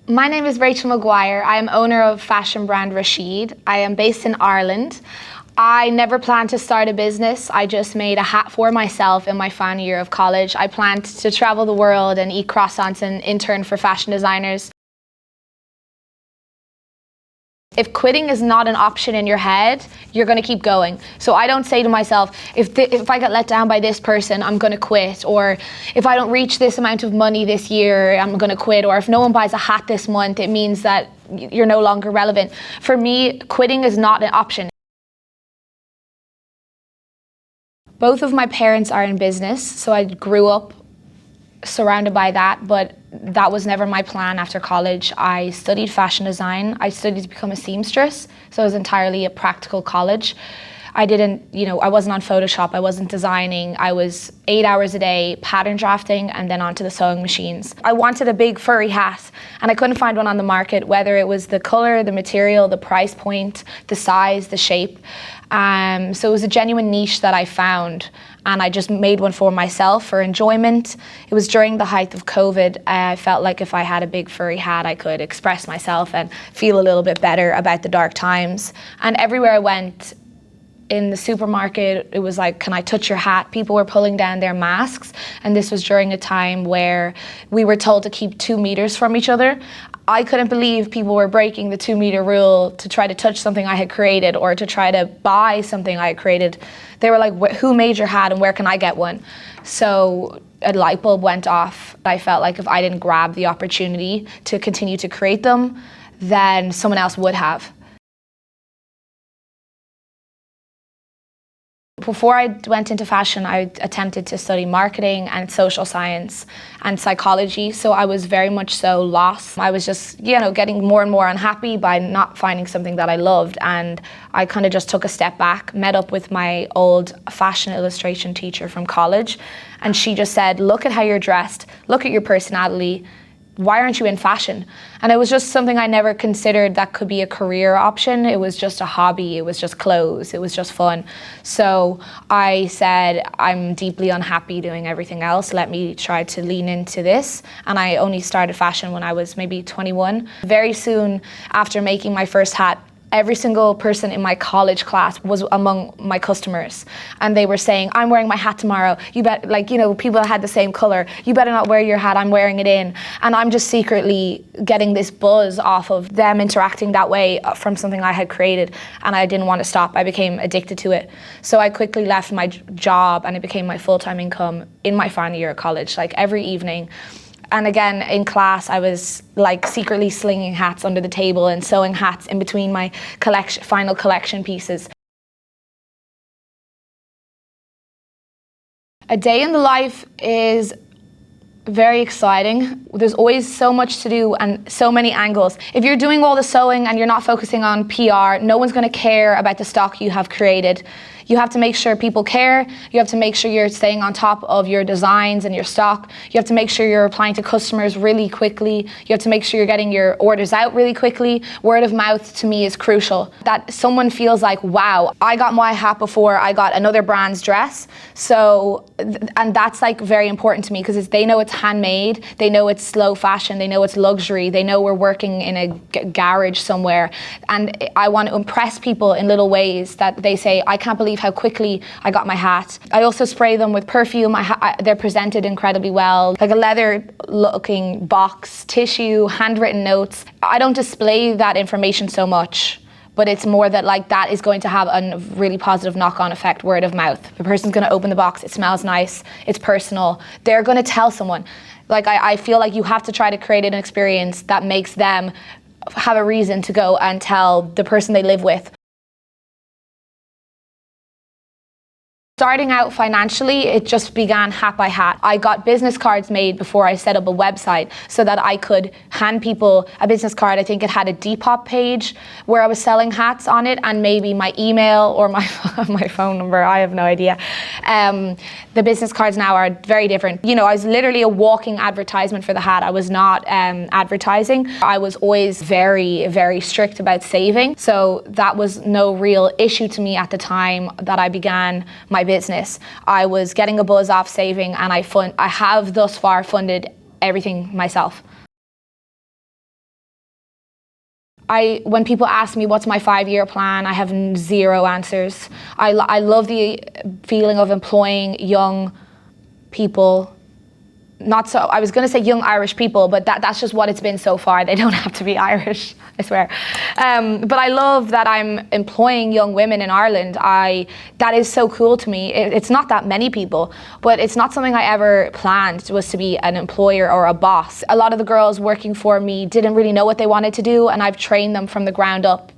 My name is Rachel Maguire. I am owner of fashion brand Rashid. I am based in Ireland. I never planned to start a business. I just made a hat for myself in my final year of college. I planned to travel the world and eat croissants and intern for fashion designers. If quitting is not an option in your head, you're going to keep going. So I don't say to myself, if I get let down by this person, I'm going to quit. Or if I don't reach this amount of money this year, I'm going to quit. Or if no one buys a hat this month, it means that you're no longer relevant. For me, quitting is not an option. Both of my parents are in business, so I grew up surrounded by that, but that was never my plan after college. I studied fashion design. I studied to become a seamstress, so it was entirely a practical college. I wasn't on Photoshop, I wasn't designing. I was 8 hours a day pattern drafting and then onto the sewing machines. I wanted a big furry hat and I couldn't find one on the market, whether it was the color, the material, the price point, the size, the shape. So it was a genuine niche that I found, and I just made one for myself for enjoyment. It was during the height of COVID. I felt like if I had a big furry hat, I could express myself and feel a little bit better about the dark times. And everywhere I went, in the supermarket, it was like, can I touch your hat? People were pulling down their masks, and this was during a time where we were told to keep 2 meters from each other. I couldn't believe people were breaking the 2 meter rule to try to touch something I had created or to try to buy something I had created. They were like, who made your hat and where can I get one? So a light bulb went off. I felt like if I didn't grab the opportunity to continue to create them, then someone else would have. Before I went into fashion, I attempted to study marketing and social science and psychology, so I was very much so lost. I was just, getting more and more unhappy by not finding something that I loved, and I kind of just took a step back, met up with my old fashion illustration teacher from college, and she just said, look at how you're dressed, look at your personality, why aren't you in fashion? And it was just something I never considered that could be a career option. It was just a hobby, it was just clothes, it was just fun. So I said, I'm deeply unhappy doing everything else, let me try to lean into this. And I only started fashion when I was maybe 21. Very soon after making my first hat, every single person in my college class was among my customers, and they were saying, I'm wearing my hat tomorrow, you bet, people that had the same color, you better not wear your hat, I'm wearing it in. And I'm just secretly getting this buzz off of them interacting that way from something I had created, and I didn't want to stop. I became addicted to it. So I quickly left my job and it became my full-time income in my final year of college, like every evening. And again, in class, I was like secretly slinging hats under the table and sewing hats in between my final collection pieces. A day in the life is very exciting. There's always so much to do and so many angles. If you're doing all the sewing and you're not focusing on PR, no one's going to care about the stock you have created. You have to make sure people care. You have to make sure you're staying on top of your designs and your stock. You have to make sure you're replying to customers really quickly. You have to make sure you're getting your orders out really quickly. Word of mouth to me is crucial. That someone feels like, wow, I got my hat before I got another brand's dress. So, and that's like very important to me because they know it's handmade. They know it's slow fashion. They know it's luxury. They know we're working in a garage somewhere. And I want to impress people in little ways that they say, I can't believe how quickly I got my hat. I also spray them with perfume. They're presented incredibly well, like a leather looking box, tissue, handwritten notes. I don't display that information so much, but it's more that that is going to have a really positive knock-on effect, word of mouth. The person's going to open the box, it smells nice, it's personal. They're going to tell someone. I feel like you have to try to create an experience that makes them have a reason to go and tell the person they live with. Starting out financially, it just began hat by hat. I got business cards made before I set up a website so that I could hand people a business card. I think it had a Depop page where I was selling hats on it, and maybe my email or my phone number, I have no idea. The business cards now are very different. I was literally a walking advertisement for the hat. I was not advertising. I was always very, very strict about saving. So that was no real issue to me at the time that I began my business. I was getting a buzz off saving, and I have thus far funded everything myself. When people ask me what's my 5-year plan, I have zero answers. I love the feeling of employing young people. Not so, I was going to say young Irish people, but that's just what it's been so far. They don't have to be Irish, I swear. But I love that I'm employing young women in Ireland. That is so cool to me. It's not that many people, but it's not something I ever planned, was to be an employer or a boss. A lot of the girls working for me didn't really know what they wanted to do, and I've trained them from the ground up.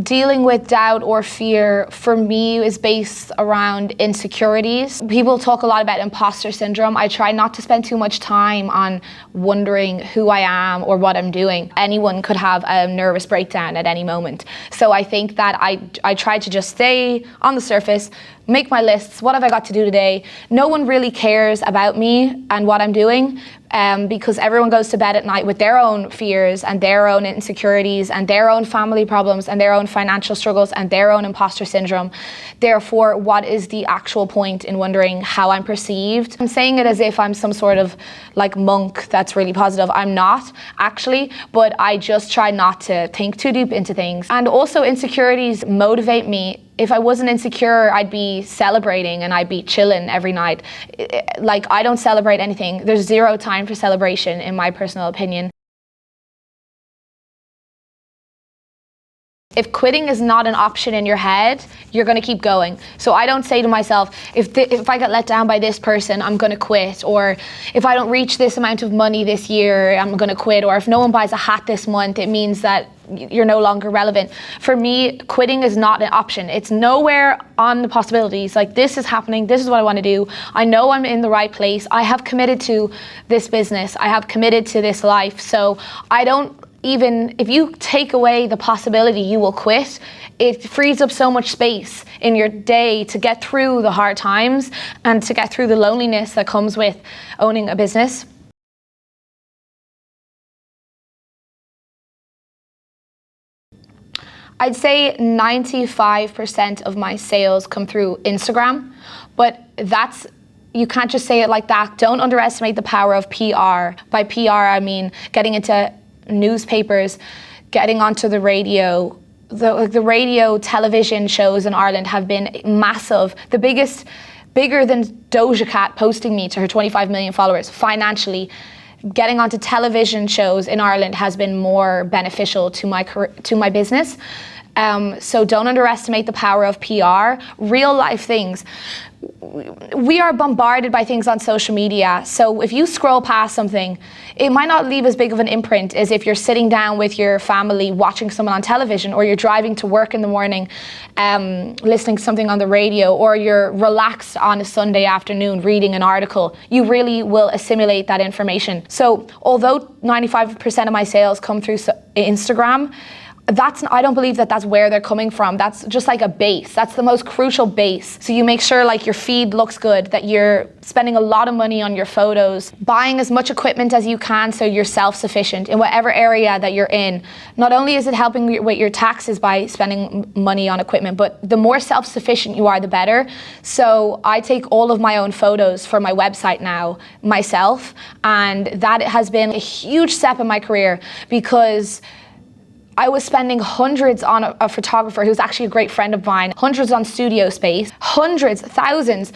Dealing with doubt or fear for me is based around insecurities. People talk a lot about imposter syndrome. I try not to spend too much time on wondering who I am or what I'm doing. Anyone could have a nervous breakdown at any moment. So I think that I try to just stay on the surface, make my lists. What have I got to do today? No one really cares about me and what I'm doing, because everyone goes to bed at night with their own fears and their own insecurities and their own family problems and their own financial struggles and their own imposter syndrome. Therefore, what is the actual point in wondering how I'm perceived? I'm saying it as if I'm some sort of like monk that's really positive. I'm not actually, but I just try not to think too deep into things. And also insecurities motivate me. If I wasn't insecure, I'd be celebrating and I'd be chilling every night. Like, I don't celebrate anything. There's zero time for celebration, in my personal opinion. If quitting is not an option in your head, you're going to keep going. So I don't say to myself, if I get let down by this person, I'm going to quit. Or if I don't reach this amount of money this year, I'm going to quit. Or if no one buys a hat this month, it means that you're no longer relevant. For me, quitting is not an option. It's nowhere on the possibilities. Like, this is happening. This is what I want to do. I know I'm in the right place. I have committed to this business. I have committed to this life. So I don't, even if you take away the possibility you will quit, it frees up so much space in your day to get through the hard times and to get through the loneliness that comes with owning a business. I'd say 95% of my sales come through Instagram, but you can't just say it like that. Don't underestimate the power of PR. By PR, I mean getting into newspapers, getting onto the radio. The radio television shows in Ireland have been massive. Bigger than Doja Cat posting me to her 25 million followers financially. Getting onto television shows in Ireland has been more beneficial to my business. So don't underestimate the power of PR. Real life things. We are bombarded by things on social media. So if you scroll past something, it might not leave as big of an imprint as if you're sitting down with your family watching someone on television, or you're driving to work in the morning, listening to something on the radio, or you're relaxed on a Sunday afternoon reading an article. You really will assimilate that information. So although 95% of my sales come through Instagram, I don't believe that that's where they're coming from. That's just like a base. That's the most crucial base. So you make sure like your feed looks good, that you're spending a lot of money on your photos, buying as much equipment as you can so you're self-sufficient in whatever area that you're in. Not only is it helping with your taxes by spending money on equipment, but the more self-sufficient you are, the better. So I take all of my own photos for my website now myself, and that has been a huge step in my career, because I was spending hundreds on a photographer who's actually a great friend of mine, hundreds on studio space, hundreds, thousands,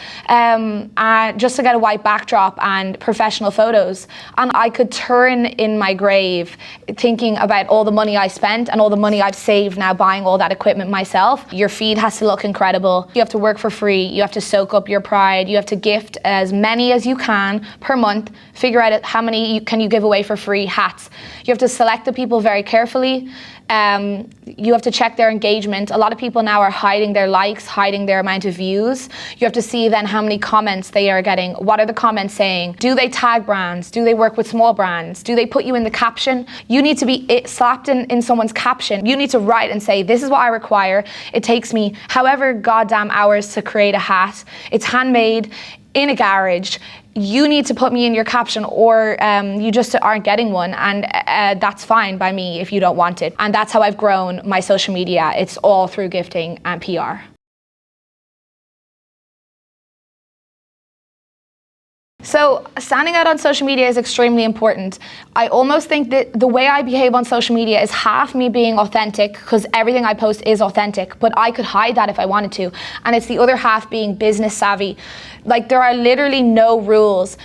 just to get a white backdrop and professional photos. And I could turn in my grave thinking about all the money I spent and all the money I've saved now buying all that equipment myself. Your feed has to look incredible. You have to work for free. You have to soak up your pride. You have to gift as many as you can per month. Figure out how many can you give away for free hats. You have to select the people very carefully. You have to check their engagement. A lot of people now are hiding their likes, hiding their amount of views. You have to see then how many comments they are getting. What are the comments saying? Do they tag brands? Do they work with small brands? Do they put you in the caption? You need to be slapped in someone's caption. You need to write and say, this is what I require. It takes me however goddamn hours to create a hat. It's handmade in a garage. You need to put me in your caption, or you just aren't getting one, and that's fine by me if you don't want it. And that's how I've grown my social media. It's all through gifting and PR. So standing out on social media is extremely important. I almost think that the way I behave on social media is half me being authentic, because everything I post is authentic, but I could hide that if I wanted to. And it's the other half being business savvy. Like, there are literally no rules.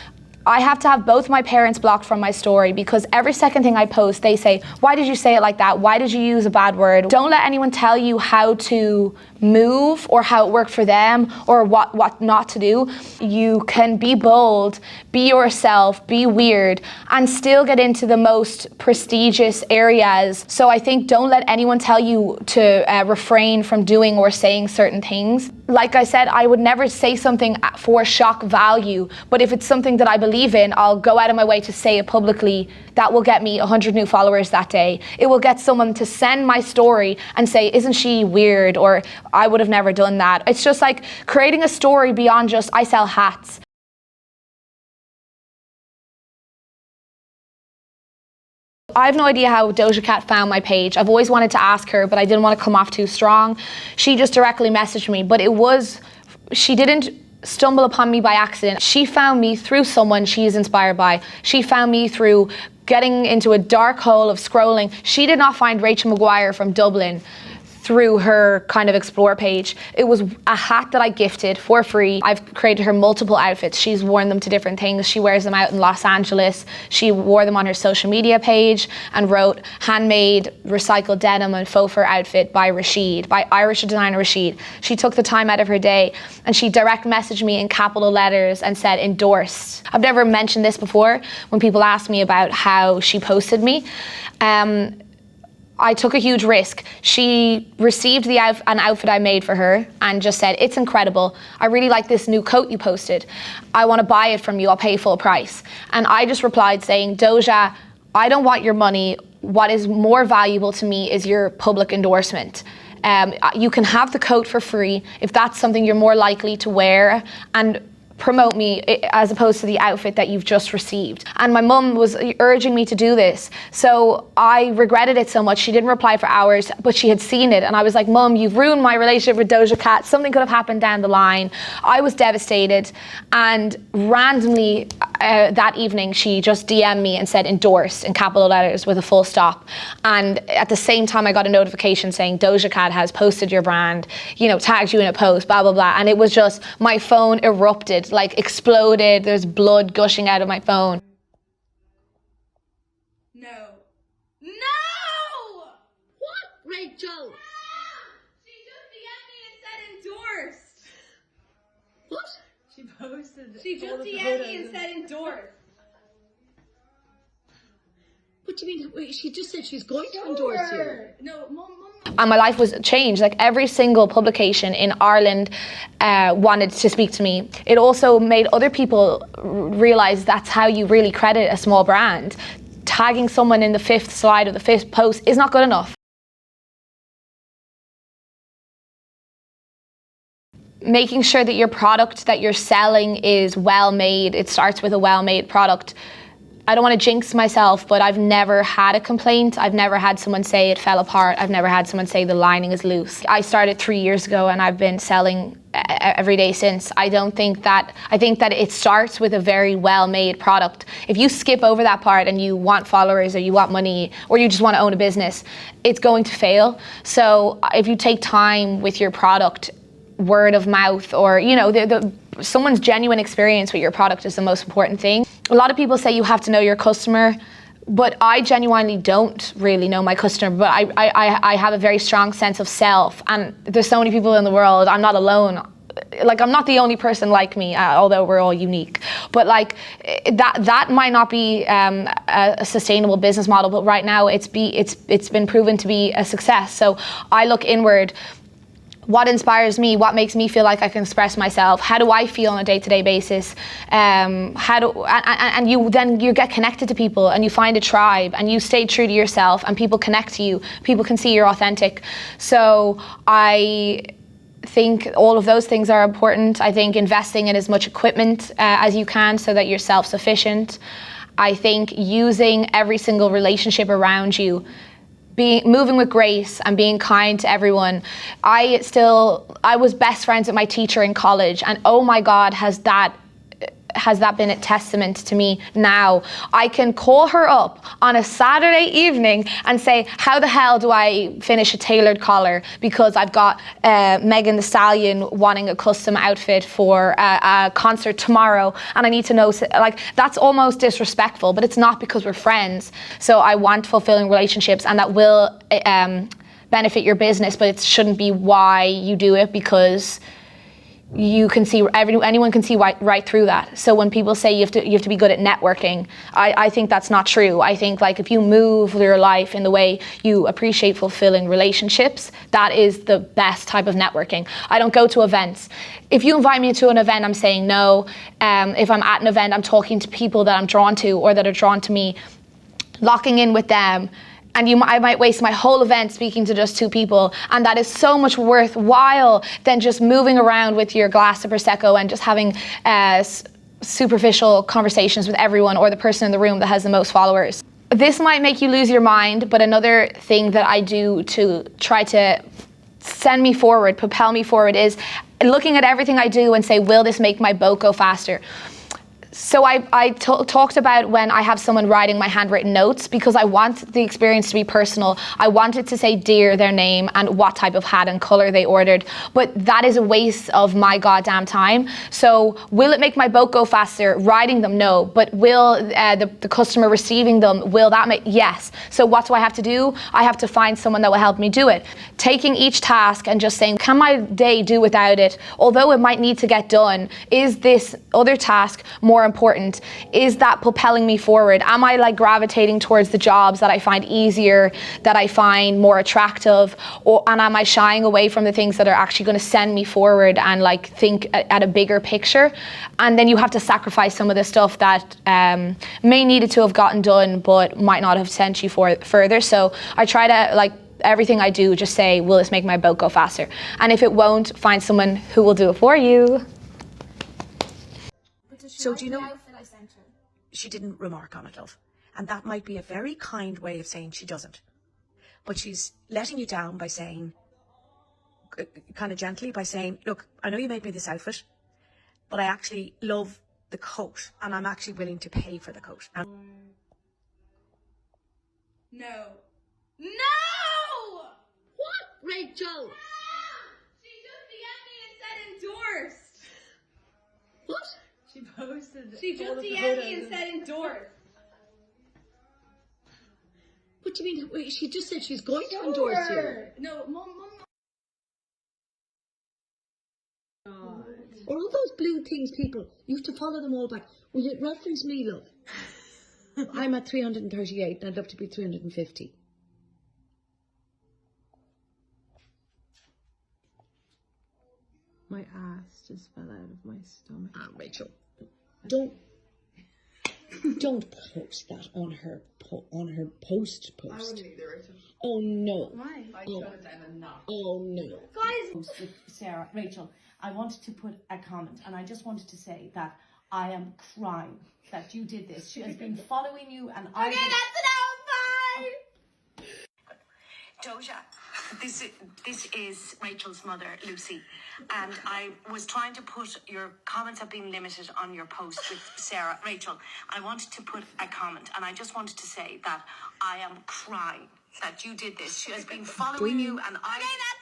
I have to have both my parents blocked from my story, because every second thing I post, they say, why did you say it like that? Why did you use a bad word? Don't let anyone tell you how to move or how it worked for them or what not to do. You can be bold, be yourself, be weird, and still get into the most prestigious areas. So I think don't let anyone tell you to refrain from doing or saying certain things. Like I said, I would never say something for shock value, but if it's something that I believe in, I'll go out of my way to say it publicly. That will get me 100 new followers that day. It will get someone to send my story and say, isn't she weird? Or I would have never done that. It's just like creating a story beyond just, I sell hats. I have no idea how Doja Cat found my page. I've always wanted to ask her, but I didn't want to come off too strong. She just directly messaged me, but she didn't stumble upon me by accident. She found me through someone she is inspired by. She found me through getting into a dark hole of scrolling. She did not find Rachel Maguire from Dublin through her kind of explore page. It was a hat that I gifted for free. I've created her multiple outfits. She's worn them to different things. She wears them out in Los Angeles. She wore them on her social media page and wrote handmade recycled denim and faux fur outfit by Rashid, by Irish designer Rashid. She took the time out of her day and she direct messaged me in capital letters and said endorsed. I've never mentioned this before when people ask me about how she posted me. I took a huge risk. She received an outfit I made for her and just said, it's incredible. I really like this new coat you posted. I want to buy it from you. I'll pay full price. And I just replied saying, Doja, I don't want your money. What is more valuable to me is your public endorsement. You can have the coat for free if that's something you're more likely to wear and promote me as opposed to the outfit that you've just received. And my mum was urging me to do this. So I regretted it so much. She didn't reply for hours, but she had seen it. And I was like, Mum, you've ruined my relationship with Doja Cat. Something could have happened down the line. I was devastated. And randomly that evening, she just DM'd me and said endorsed in capital letters with a full stop. And at the same time, I got a notification saying Doja Cat has posted your brand, tagged you in a post, blah, blah, blah. And it was just, my phone erupted, like exploded. There's blood gushing out of my phone. No. No! What, Rachel? No! She just DM'd me and said endorsed. What? She just DM'd me and said endorsed. What do you mean? She just said she's going to endorse you. No, Mum. And my life was changed. Like every single publication in Ireland wanted to speak to me. It also made other people realize that's how you really credit a small brand. Tagging someone in the 5th slide of the 5th post is not good enough. Making sure that your product that you're selling is well made. It starts with a well made product. I don't want to jinx myself, but I've never had a complaint. I've never had someone say it fell apart. I've never had someone say the lining is loose. I started 3 years ago and I've been selling every day since. I think that it starts with a very well-made product. If you skip over that part and you want followers or you want money or you just want to own a business, it's going to fail. So if you take time with your product, word of mouth, or someone's genuine experience with your product is the most important thing. A lot of people say you have to know your customer, but I genuinely don't really know my customer, but I have a very strong sense of self, and there's so many people in the world. I'm not alone. Like, I'm not the only person like me, although we're all unique. But like that might not be a sustainable business model, but right now it's been proven to be a success. So I look inward. What inspires me? What makes me feel like I can express myself? How do I feel on a day-to-day basis? And you get connected to people and you find a tribe and you stay true to yourself and people connect to you. People can see you're authentic. So I think all of those things are important. I think investing in as much equipment as you can so that you're self-sufficient. I think using every single relationship around you, moving with grace and being kind to everyone. I was best friends with my teacher in college, and oh my God, has that has that been a testament to me now? I can call her up on a Saturday evening and say, how the hell do I finish a tailored collar because I've got Megan Thee Stallion wanting a custom outfit for a concert tomorrow and I need to know, like, that's almost disrespectful, but it's not because we're friends. So I want fulfilling relationships, and that will benefit your business, but it shouldn't be why you do it, because you can see, anyone can see right through that. So when people say you have to be good at networking, I think that's not true. I think, like, if you move your life in the way you appreciate fulfilling relationships, that is the best type of networking. I don't go to events. If you invite me to an event, I'm saying no. If I'm at an event, I'm talking to people that I'm drawn to or that are drawn to me, locking in with them. And I might waste my whole event speaking to just 2 people, and that is so much worthwhile than just moving around with your glass of Prosecco and just having superficial conversations with everyone or the person in the room that has the most followers. This might make you lose your mind, but another thing that I do to try to send me forward, propel me forward, is looking at everything I do and say, will this make my boat go faster? So I talked about when I have someone writing my handwritten notes, because I want the experience to be personal. I want it to say dear, their name, and what type of hat and color they ordered. But that is a waste of my goddamn time. So will it make my boat go faster? Writing them, no. But will the customer receiving them, will that make, yes. So what do I have to do? I have to find someone that will help me do it. Taking each task and just saying, can my day do without it? Although it might need to get done, is this other task more important? Is that propelling me forward? Am I, like, gravitating towards the jobs that I find easier, that I find more attractive, and am I shying away from the things that are actually going to send me forward and, like, think at a bigger picture? And then you have to sacrifice some of the stuff that may needed to have gotten done but might not have sent you further. So I try to, like, everything I do, just say, will this make my boat go faster? And if it won't, find someone who will do it for you. So do you know, she didn't remark on it, love. And that might be a very kind way of saying she doesn't. But she's letting you down by saying, kind of gently, by saying, look, I know you made me this outfit, but I actually love the coat and I'm actually willing to pay for the coat. And No. No! what, Rachel? She just DM'd me and said endorsed. What? She just DM'd me and said endorsed. What do you mean? Wait, she just said she's going to endorse you. No, Mum. Or all those blue things, people, you have to follow them all back. Will you reference me, love? I'm at 338 and I'd love to be 350. My ass just fell out of my stomach. Ah, Rachel, don't post that on her post. I wouldn't either, Rachel. Oh no. Why? I Oh. shut it down and not. Oh no. Guys, With Sarah, Rachel, I wanted to put a comment, and I just wanted to say that I am crying that you did this. She has been following you, and I. okay, that's enough. Bye. Doja, this is Rachel's mother, Lucy, and I was trying to put, your comments have been limited on your post with Sarah. Rachel, I wanted to put a comment, and I just wanted to say that I am crying that you did this. She has been following you, and I. Okay, that's